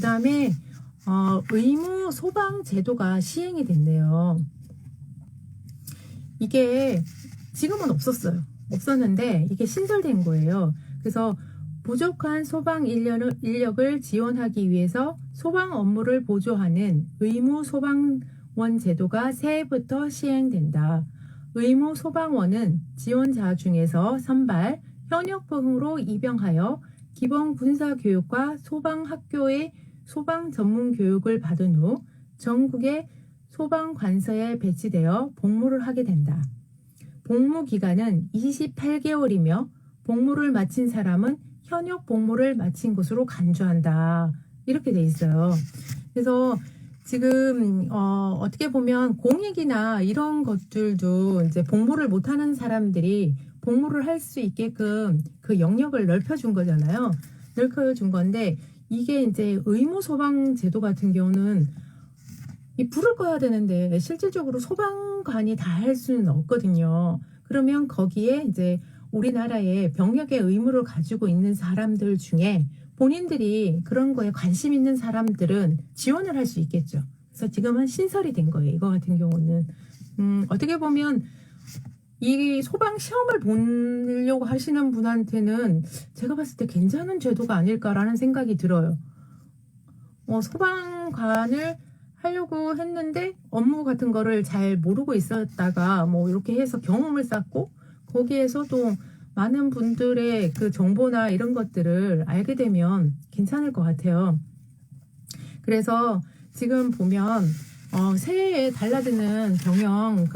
그 다음에 의무 소방 제도가 시행이 됐네요. 이게 지금은 없었는데 이게 신설된 거예요. 그래서 부족한 소방 인력을 지원하기 위해서 소방 업무를 보조하는 의무 소방원 제도가 새해부터 시행된다. 의무 소방원은 지원자 중에서 선발, 현역병으로 입영하여 기본 군사교육과 소방학교의 소방 전문 교육을 받은 후 전국의 소방관서에 배치되어 복무를 하게 된다. 복무 기간은 28개월이며 복무를 마친 사람은 현역 복무를 마친 것으로 간주한다. 이렇게 돼 있어요. 그래서 지금 어떻게 보면 공익이나 이런 것들도 이제 복무를 못하는 사람들이 복무를 할 수 있게끔 그 영역을 넓혀준 거잖아요. 넓혀준 건데 이게 이제 의무 소방 제도 같은 경우는 이 불을 꺼야 되는데 실질적으로 소방관이 다 할 수는 없거든요. 그러면 거기에 이제 우리나라의 병력의 의무를 가지고 있는 사람들 중에 본인들이 그런 거에 관심 있는 사람들은 지원을 할 수 있겠죠. 그래서 지금은 신설이 된 거예요. 이거 같은 경우는 어떻게 보면 이 소방 시험을 보려고 하시는 분한테는 제가 봤을 때 괜찮은 제도가 아닐까라는 생각이 들어요. 소방관을 하려고 했는데 업무 같은 거를 잘 모르고 있었다가 뭐 이렇게 해서 경험을 쌓고 거기에서 또 많은 분들의 그 정보나 이런 것들을 알게 되면 괜찮을 것 같아요. 그래서 지금 보면 새해에 달라지는 병영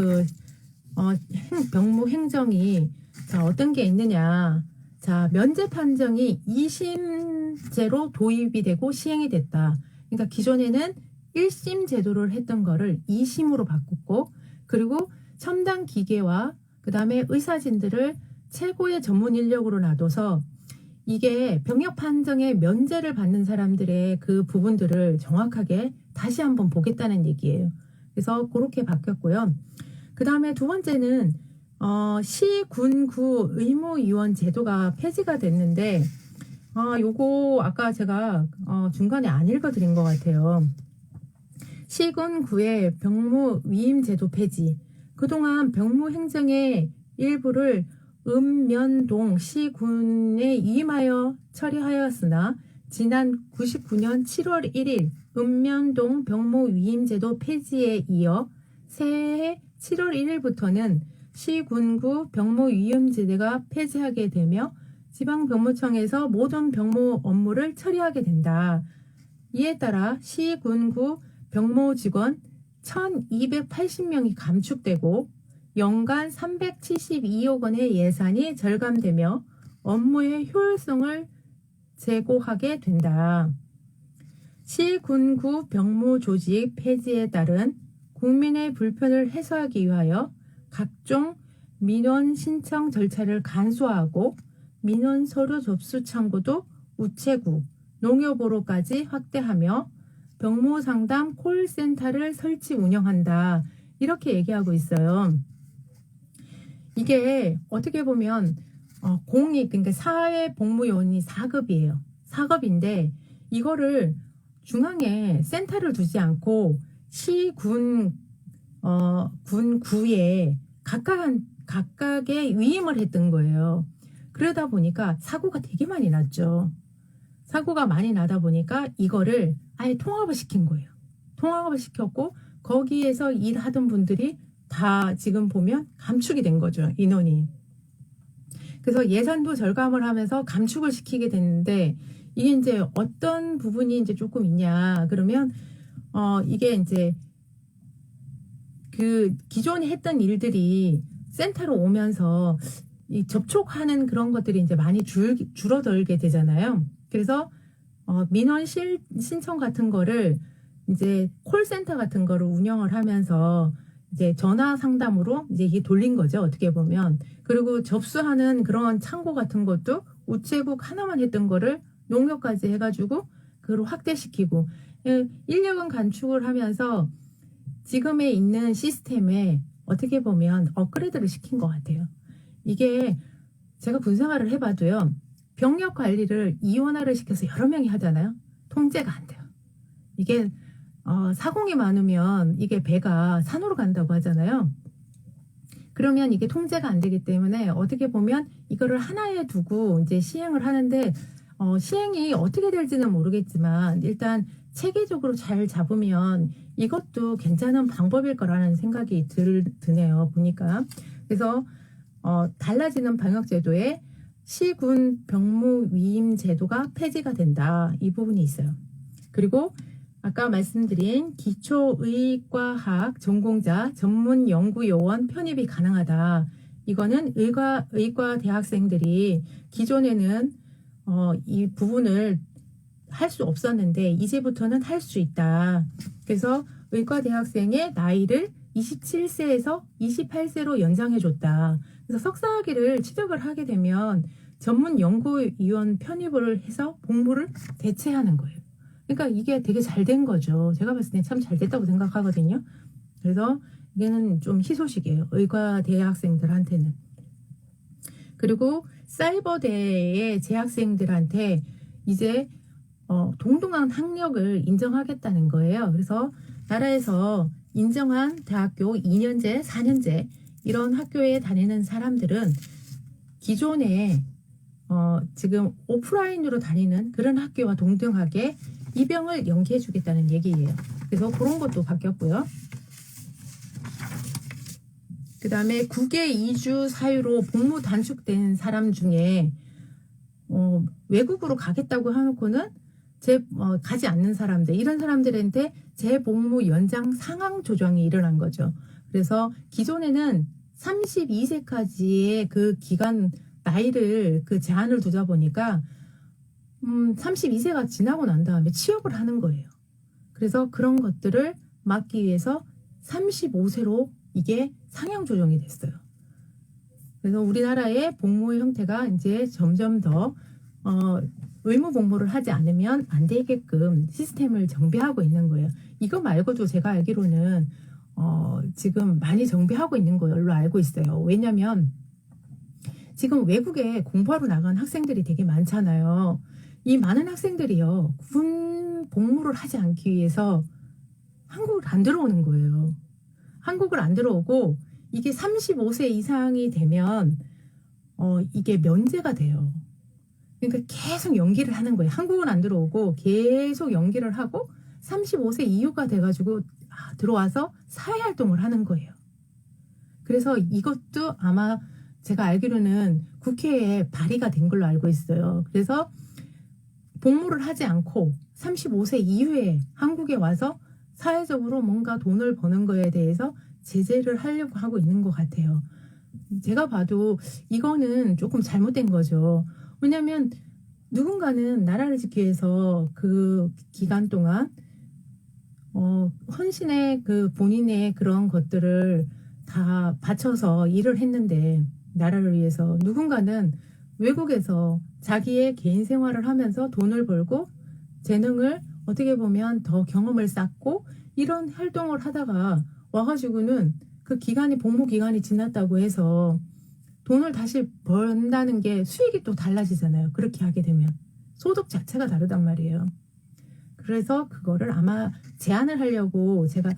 병무 행정이 자 어떤 게 있느냐. 자 면제 판정이 2심제로 도입이 되고 시행이 됐다. 그러니까 기존에는 1심 제도를 했던 거를 2심으로 바꿨고 그리고 첨단 기계와 그 다음에 의사진들을 최고의 전문 인력으로 놔둬서 이게 병역 판정에 면제를 받는 사람들의 그 부분들을 정확하게 다시 한번 보겠다는 얘기예요. 그래서 그렇게 바뀌었고요. 그 다음에 두 번째는 시, 군, 구 의무위원 제도가 폐지가 됐는데 요거 아까 제가 중간에 안 읽어드린 것 같아요. 시군 구의 병무 위임 제도 폐지. 그동안 병무 행정의 일부를 읍면동 시군에 위임하여 처리하였으나 지난 99년 7월 1일 읍면동 병무 위임 제도 폐지에 이어 새해 7월 1일부터는 시군구 병무 위임 제도가 폐지하게 되며 지방병무청에서 모든 병무 업무를 처리하게 된다. 이에 따라 시군구 병무 직원 1280명이 감축되고 연간 372억 원의 예산이 절감되며 업무의 효율성을 제고하게 된다. 시군구 병무 조직 폐지에 따른 국민의 불편을 해소하기 위하여 각종 민원 신청 절차를 간소화하고 민원 서류 접수 창구도 우체국, 농협으로까지 확대하며 병무상담 콜센터를 설치 운영한다. 이렇게 얘기하고 있어요. 이게 어떻게 보면 공익, 그러니까 사회복무요원이 4급이에요. 4급인데 이거를 중앙에 센터를 두지 않고 시, 군, 구에 각각의 위임을 했던 거예요. 그러다 보니까 사고가 되게 많이 났죠. 사고가 많이 나다 보니까 이거를 아예 통합을 시킨 거예요. 통합을 시켰고 거기에서 일하던 분들이 다 지금 보면 감축이 된 거죠. 인원이. 그래서 예산도 절감을 하면서 감축을 시키게 됐는데 이게 이제 어떤 부분이 이제 조금 있냐 그러면 이게 이제 그 기존에 했던 일들이 센터로 오면서 이 접촉하는 그런 것들이 이제 많이 줄어들게 되잖아요. 그래서 민원 신청 같은 거를 이제 콜센터 같은 거를 운영을 하면서 이제 전화 상담으로 이제 이게 돌린 거죠. 어떻게 보면. 그리고 접수하는 그런 창고 같은 것도 우체국 하나만 했던 거를 농협까지 해가지고 그걸 확대시키고 인력은 간축을 하면서 지금에 있는 시스템에 어떻게 보면 업그레이드를 시킨 것 같아요. 이게 제가 군생활을 해봐도요. 병력 관리를 이원화를 시켜서 여러 명이 하잖아요. 통제가 안 돼요. 이게 사공이 많으면 이게 배가 산으로 간다고 하잖아요. 그러면 이게 통제가 안 되기 때문에 어떻게 보면 이거를 하나에 두고 이제 시행을 하는데 시행이 어떻게 될지는 모르겠지만 일단 체계적으로 잘 잡으면 이것도 괜찮은 방법일 거라는 생각이 드네요. 보니까. 그래서 달라지는 방역제도에 시군 병무 위임 제도가 폐지가 된다. 이 부분이 있어요. 그리고 아까 말씀드린 기초의과학 전공자 전문 연구요원 편입이 가능하다. 이거는 의과 대학생들이 기존에는 이 부분을 할 수 없었는데 이제부터는 할 수 있다. 그래서 의과 대학생의 나이를 27세에서 28세로 연장해줬다. 그래서 석사학위를 취득을 하게 되면 전문 연구위원 편입을 해서 복무를 대체하는 거예요. 그러니까 이게 되게 잘 된 거죠. 제가 봤을 때 참 잘 됐다고 생각하거든요. 그래서 이게는 좀 희소식이에요. 의과 대학생들한테는. 그리고 사이버대의 재학생들한테 이제 동등한 학력을 인정하겠다는 거예요. 그래서 나라에서 인정한 대학교 2년제, 4년제 이런 학교에 다니는 사람들은 기존에 지금 오프라인으로 다니는 그런 학교와 동등하게 입영을 연기해 주겠다는 얘기예요. 그래서 그런 것도 바뀌었고요. 그 다음에 국외 이주 사유로 복무 단축된 사람 중에 외국으로 가겠다고 해놓고는 가지 않는 사람들, 이런 사람들한테 재복무 연장 상향 조정이 일어난 거죠. 그래서 기존에는 32세까지의 그 기간 나이를 그 제한을 두다 보니까 32세가 지나고 난 다음에 취업을 하는 거예요. 그래서 그런 것들을 막기 위해서 35세로 이게 상향 조정이 됐어요. 그래서 우리나라의 복무의 형태가 이제 점점 더 의무 복무를 하지 않으면 안 되게끔 시스템을 정비하고 있는 거예요. 이거 말고도 제가 알기로는 지금 많이 정비하고 있는 걸로 알고 있어요. 왜냐면 지금 외국에 공부하러 나간 학생들이 되게 많잖아요. 이 많은 학생들이요, 군 복무를 하지 않기 위해서 한국을 안 들어오는 거예요. 한국을 안 들어오고 이게 35세 이상이 되면 이게 면제가 돼요. 그러니까 계속 연기를 하는 거예요. 한국은 안 들어오고 계속 연기를 하고 35세 이후가 돼가지고 들어와서 사회활동을 하는 거예요. 그래서 이것도 아마 제가 알기로는 국회에 발의가 된 걸로 알고 있어요. 그래서 복무를 하지 않고 35세 이후에 한국에 와서 사회적으로 뭔가 돈을 버는 거에 대해서 제재를 하려고 하고 있는 것 같아요. 제가 봐도 이거는 조금 잘못된 거죠. 왜냐하면 누군가는 나라를 지키기 위해서 그 기간 동안 헌신의 그 본인의 그런 것들을 다 바쳐서 일을 했는데, 나라를 위해서 누군가는 외국에서 자기의 개인 생활을 하면서 돈을 벌고 재능을 어떻게 보면 더 경험을 쌓고 이런 활동을 하다가 와가지고는 그 기간이 복무 기간이 지났다고 해서 돈을 다시 번다는 게 수익이 또 달라지잖아요. 그렇게 하게 되면 소득 자체가 다르단 말이에요. 그래서 그거를 아마 제한을 하려고 제가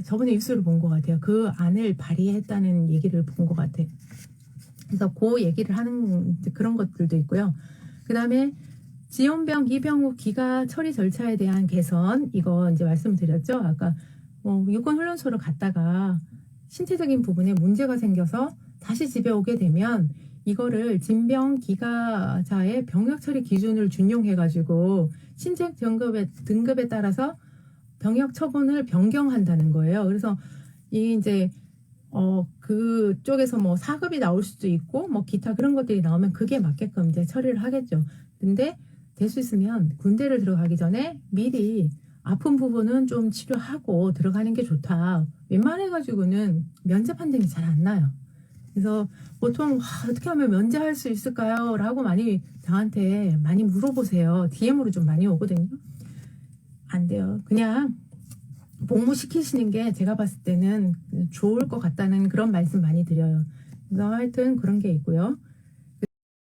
저번에 뉴스를 본 것 같아요. 그 안을 발의했다는 얘기를 본 것 같아요. 그래서 그 얘기를 하는 그런 것들도 있고요. 그 다음에 지원병, 입영 후 기가 처리 절차에 대한 개선, 이거 이제 말씀드렸죠. 아까 육군훈련소를 갔다가 신체적인 부분에 문제가 생겨서 다시 집에 오게 되면 이거를 진병 기가자의 병역 처리 기준을 준용해가지고 신체 등급에 따라서 병역 처분을 변경한다는 거예요. 그래서 이 이제 그쪽에서 뭐 4급이 나올 수도 있고 뭐 기타 그런 것들이 나오면 그게 맞게끔 이제 처리를 하겠죠. 근데 될 수 있으면 군대를 들어가기 전에 미리 아픈 부분은 좀 치료하고 들어가는 게 좋다. 웬만해가지고는 면제 판정이 잘 안 나요. 그래서 보통 어떻게 하면 면제할 수 있을까요? 라고 저한테 많이 물어보세요. DM으로 좀 많이 오거든요. 안 돼요. 그냥 복무시키시는 게 제가 봤을 때는 좋을 것 같다는 그런 말씀 많이 드려요. 그래서 하여튼 그런 게 있고요.